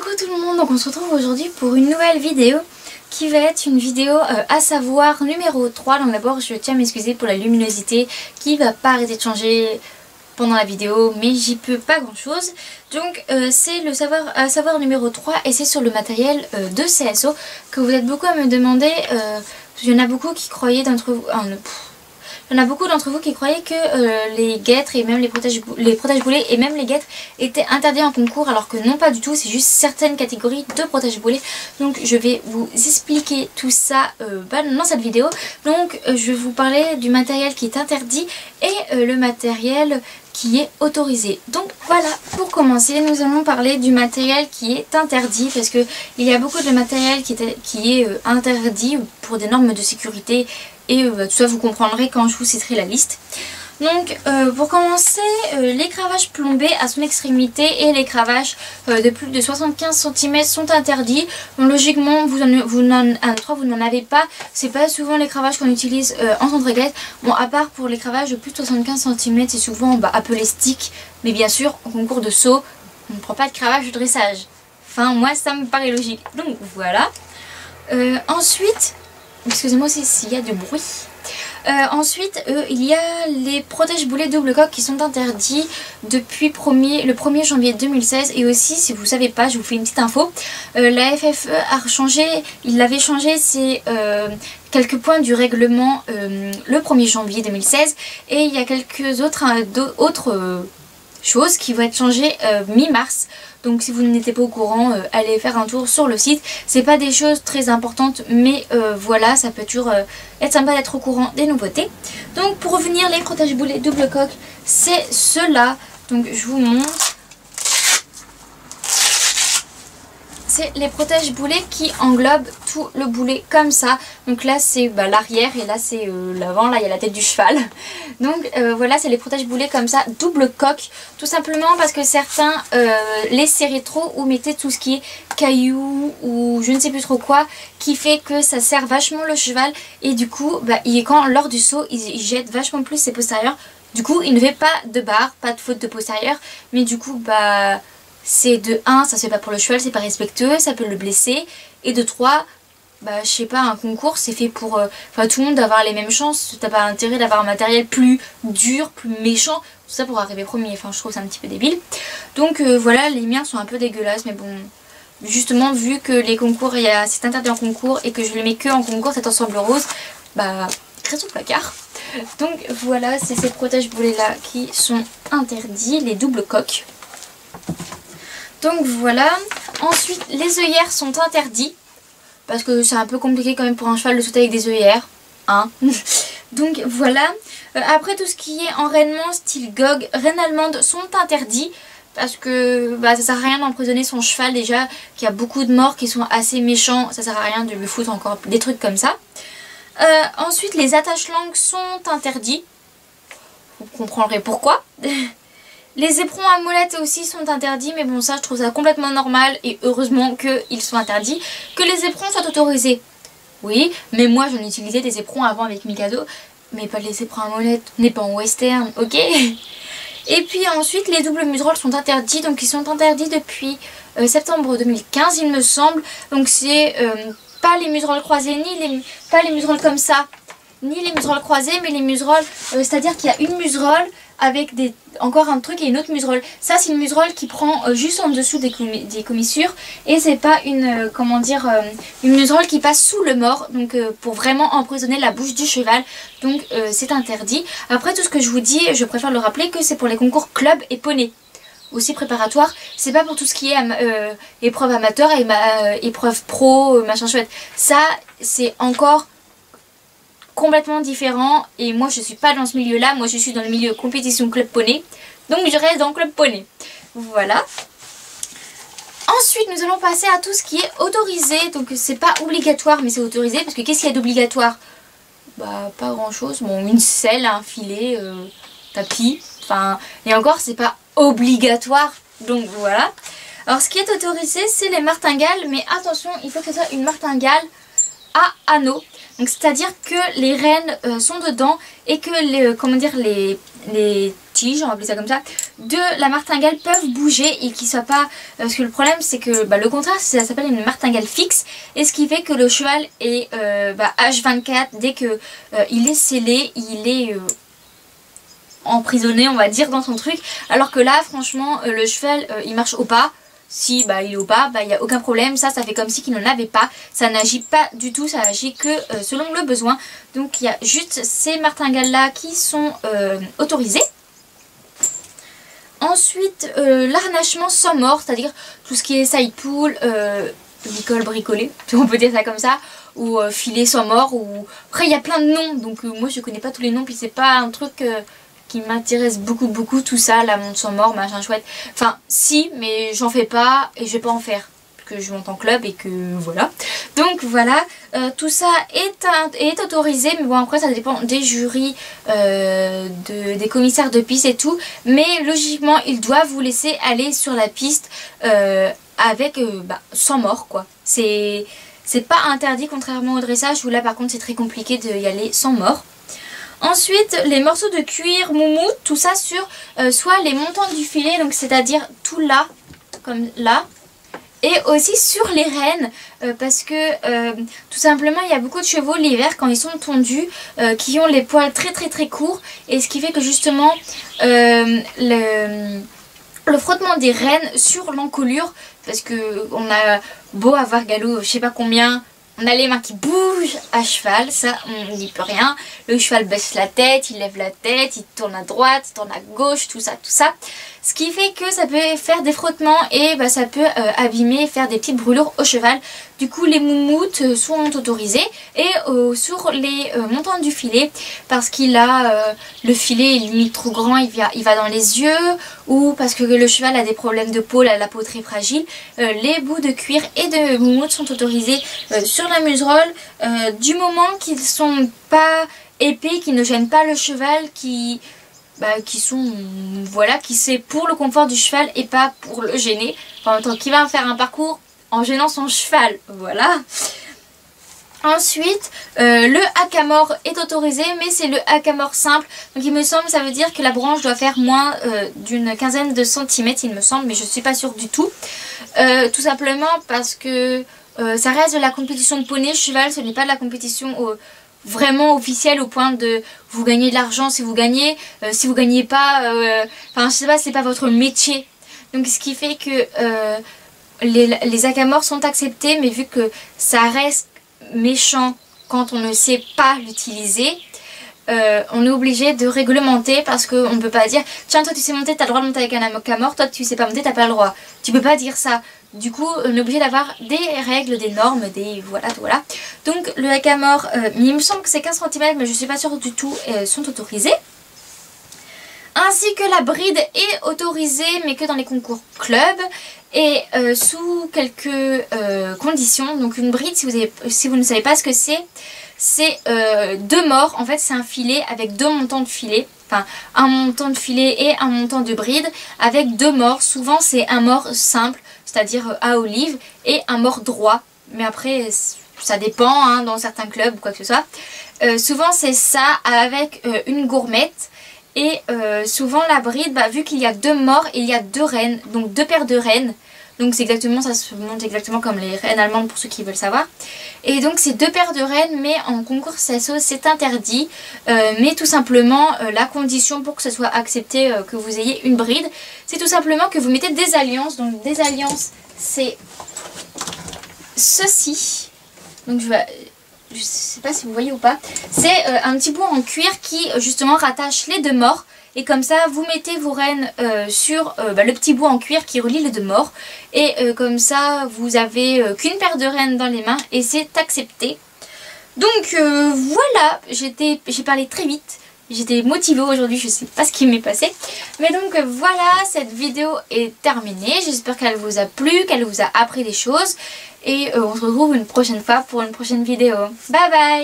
Coucou tout le monde, donc on se retrouve aujourd'hui pour une nouvelle vidéo qui va être une vidéo à savoir numéro 3. Donc d'abord je tiens à m'excuser pour la luminosité qui va pas arrêter de changer pendant la vidéo, mais j'y peux pas grand chose. Donc c'est le savoir numéro 3 et c'est sur le matériel de CSO que vous êtes beaucoup à me demander. Il y en a beaucoup qui croyaient d'entre vous... Il y en a beaucoup d'entre vous qui croyaient que les guêtres et même les protège-boulets et même les guêtres étaient interdits en concours, alors que non, pas du tout, c'est juste certaines catégories de protège-boulets. Donc je vais vous expliquer tout ça dans cette vidéo. Donc je vais vous parler du matériel qui est interdit et le matériel qui est autorisé. Donc voilà, pour commencer nous allons parler du matériel qui est interdit, parce que il y a beaucoup de matériel qui est interdit pour des normes de sécurité. Et tout ça vous comprendrez quand je vous citerai la liste. Donc pour commencer, les cravaches plombés à son extrémité et les cravaches de plus de 75 cm sont interdits. Donc logiquement vous n'en avez pas. C'est pas souvent les cravaches qu'on utilise en centre-guette. Bon, à part pour les cravaches de plus de 75 cm, c'est souvent appelé stick. Mais bien sûr, en concours de saut, on ne prend pas de cravache de dressage. Enfin, moi ça me paraît logique. Donc voilà. Ensuite... Excusez-moi s'il y a du bruit. Ensuite, il y a les protège-boulets double coque qui sont interdits depuis le 1er janvier 2016. Et aussi, si vous ne savez pas, je vous fais une petite info. La FFE a changé, il avait changé quelques points du règlement le 1er janvier 2016. Et il y a quelques autres choses qui vont être changées mi-mars. Donc si vous n'étiez pas au courant, allez faire un tour sur le site. C'est pas des choses très importantes, mais voilà, ça peut toujours être sympa d'être au courant des nouveautés. Donc pour revenir, les protège-boulets double coque, c'est ceux-là. Donc je vous montre. C'est les protège-boulets qui englobent tout le boulet comme ça. Donc là c'est l'arrière et là c'est l'avant, là il y a la tête du cheval. Donc voilà, c'est les protège-boulets comme ça, double coque. Tout simplement parce que certains les serraient trop ou mettaient tout ce qui est cailloux ou je ne sais plus trop quoi, qui fait que ça serre vachement le cheval. Et du coup, lors du saut, il jette vachement plus ses postérieurs. Du coup, il ne fait pas de barre, pas de faute de postérieur. Mais du coup, c'est de 1, ça se fait pas pour le cheval, c'est pas respectueux, ça peut le blesser. Et de 3, je sais pas, un concours c'est fait pour tout le monde d'avoir les mêmes chances. T'as pas intérêt d'avoir un matériel plus dur, plus méchant, tout ça pour arriver premier. Enfin, je trouve ça un petit peu débile. Donc voilà, les miens sont un peu dégueulasses, mais bon, justement vu que les concours, c'est interdit en concours et que je les mets que en concours, cet ensemble rose, reste au placard. Donc voilà, c'est ces protège-boulets là qui sont interdits, les doubles coques. Donc voilà. Ensuite, les œillères sont interdits. Parce que c'est un peu compliqué quand même pour un cheval de sauter avec des œillères. Hein. Donc voilà. Après, tout ce qui est enrainement style GOG, reine allemande sont interdits. Parce que ça sert à rien d'emprisonner son cheval déjà. Qu'il y a beaucoup de morts qui sont assez méchants. Ça sert à rien de lui foutre encore des trucs comme ça. Ensuite, les attache-langues sont interdits. Vous comprendrez pourquoi. Les éperons à molette aussi sont interdits, mais bon, ça je trouve ça complètement normal et heureusement qu'ils sont interdits. Que les éperons soient autorisés, oui, mais moi j'en utilisais des éperons avant avec Mikado, mais pas les éperons à molette, on n'est pas en western, ok. Et puis ensuite les doubles museroles sont interdits, donc ils sont interdits depuis septembre 2015 il me semble. Donc c'est pas les museroles croisées, pas les museroles comme ça, ni les museroles croisées, mais les museroles, c'est-à-dire qu'il y a une muserolle avec encore un truc et une autre muserolle. Ça c'est une muserolle qui prend juste en dessous des commissures et c'est pas une une muserolle qui passe sous le mors, donc pour vraiment emprisonner la bouche du cheval. Donc c'est interdit. Après, tout ce que je vous dis, je préfère le rappeler que c'est pour les concours club et poney. Aussi préparatoire, c'est pas pour tout ce qui est épreuve amateur et épreuve pro, machin chouette. Ça c'est encore complètement différent et moi je suis pas dans ce milieu là, moi je suis dans le milieu compétition club poney, donc je reste dans club poney. Voilà. Ensuite nous allons passer à tout ce qui est autorisé, donc c'est pas obligatoire mais c'est autorisé, parce que qu'est-ce qu'il y a d'obligatoire? Pas grand chose, bon, une selle, un filet, tapis, enfin, et encore c'est pas obligatoire, donc voilà. Alors ce qui est autorisé c'est les martingales, mais attention, il faut que ce soit une martingale à anneaux. Donc c'est à dire que les rênes sont dedans et que les tige, on va appeler ça comme ça, de la martingale peuvent bouger et qu'ils soient pas... Parce que le problème c'est que le contraire, ça s'appelle une martingale fixe, et ce qui fait que le cheval est H24, dès que il est scellé, il est emprisonné on va dire dans son truc, alors que là franchement le cheval il marche au pas. Si il est au pas, il n'y a aucun problème, ça fait comme si qu'il n'en avait pas, ça n'agit pas du tout, ça agit que selon le besoin. Donc il y a juste ces martingales là qui sont autorisées. Ensuite l'arnachement sans mort, c'est-à-dire tout ce qui est side pull, licol bricolé, on peut dire ça comme ça, ou filet sans mort, ou après il y a plein de noms, donc moi je connais pas tous les noms, puis c'est pas un truc... qui m'intéresse beaucoup tout ça, la montre sans mort, machin chouette. Enfin si, mais j'en fais pas et je vais pas en faire parce que je monte en club et que voilà. Donc voilà, tout ça est autorisé, mais bon après ça dépend des jurys, des commissaires de piste et tout. Mais logiquement ils doivent vous laisser aller sur la piste avec sans mort quoi. C'est pas interdit contrairement au dressage où là par contre c'est très compliqué d'y aller sans mort. Ensuite, les morceaux de cuir moumoute, tout ça sur soit les montants du filet, donc c'est-à-dire tout là, comme là, et aussi sur les rênes, parce que tout simplement il y a beaucoup de chevaux l'hiver quand ils sont tondus qui ont les poils très courts, et ce qui fait que justement le frottement des rênes sur l'encolure, parce que on a beau avoir galop je sais pas combien, on a les mains qui bougent à cheval, ça on n'y peut rien. Le cheval baisse la tête, il lève la tête, il tourne à droite, il tourne à gauche, tout ça. Ce qui fait que ça peut faire des frottements et ça peut abîmer, faire des petites brûlures au cheval. Du coup les moumoutes sont autorisées, et sur les montants du filet, parce qu'il a le filet est limite trop grand, il va dans les yeux, ou parce que le cheval a des problèmes de peau, la peau très fragile, les bouts de cuir et de moumoute sont autorisés sur la muserolle, du moment qu'ils sont pas épais, qui ne gênent pas le cheval, qui sont qui c'est pour le confort du cheval et pas pour le gêner. En même temps qu'il va faire un parcours en gênant son cheval, voilà. Ensuite le hackamore est autorisé, mais c'est le hackamore simple, donc il me semble ça veut dire que la branche doit faire moins d'une quinzaine de centimètres il me semble, mais je suis pas sûre du tout, tout simplement parce que ça reste de la compétition de poney cheval, ce n'est pas de la compétition vraiment officielle au point de vous gagner de l'argent si vous gagnez, si vous gagnez pas, enfin je sais pas, c'est pas votre métier, donc ce qui fait que les hackamores sont acceptés, mais vu que ça reste méchant quand on ne sait pas l'utiliser, on est obligé de réglementer, parce qu'on ne peut pas dire tiens toi tu sais monter, t'as le droit de monter avec un hackamore, toi tu sais pas monter, t'as pas le droit, tu peux pas dire ça. Du coup on est obligé d'avoir des règles, des normes, des voilà. Donc le hackamore, il me semble que c'est 15 cm, mais je suis pas sûre du tout, sont autorisés. Ainsi que la bride est autorisée, mais que dans les concours club et sous quelques conditions. Donc une bride, si vous ne savez pas ce que c'est deux morts. En fait c'est un filet avec deux montants de filet, enfin un montant de filet et un montant de bride avec deux morts. Souvent c'est un mort simple, c'est-à-dire à olive, et un mort droit, mais après ça dépend hein, dans certains clubs ou quoi que ce soit. Souvent c'est ça avec une gourmette. Et souvent la bride, vu qu'il y a deux morts, il y a deux rênes, donc deux paires de rênes. Donc c'est exactement, ça se monte exactement comme les rênes allemandes pour ceux qui veulent savoir. Et donc c'est deux paires de rênes, mais en concours CSO c'est interdit. Mais tout simplement la condition pour que ce soit accepté que vous ayez une bride, c'est tout simplement que vous mettez des alliances. Donc des alliances c'est ceci. Donc je sais pas si vous voyez ou pas, c'est un petit bout en cuir qui justement rattache les deux morts, et comme ça vous mettez vos rênes sur le petit bout en cuir qui relie les deux morts, et comme ça vous avez qu'une paire de rênes dans les mains et c'est accepté. Donc voilà, j'ai parlé très vite. J'étais motivée aujourd'hui, je sais pas ce qui m'est passé. Mais donc voilà, cette vidéo est terminée. J'espère qu'elle vous a plu, qu'elle vous a appris des choses. Et on se retrouve une prochaine fois pour une prochaine vidéo. Bye bye!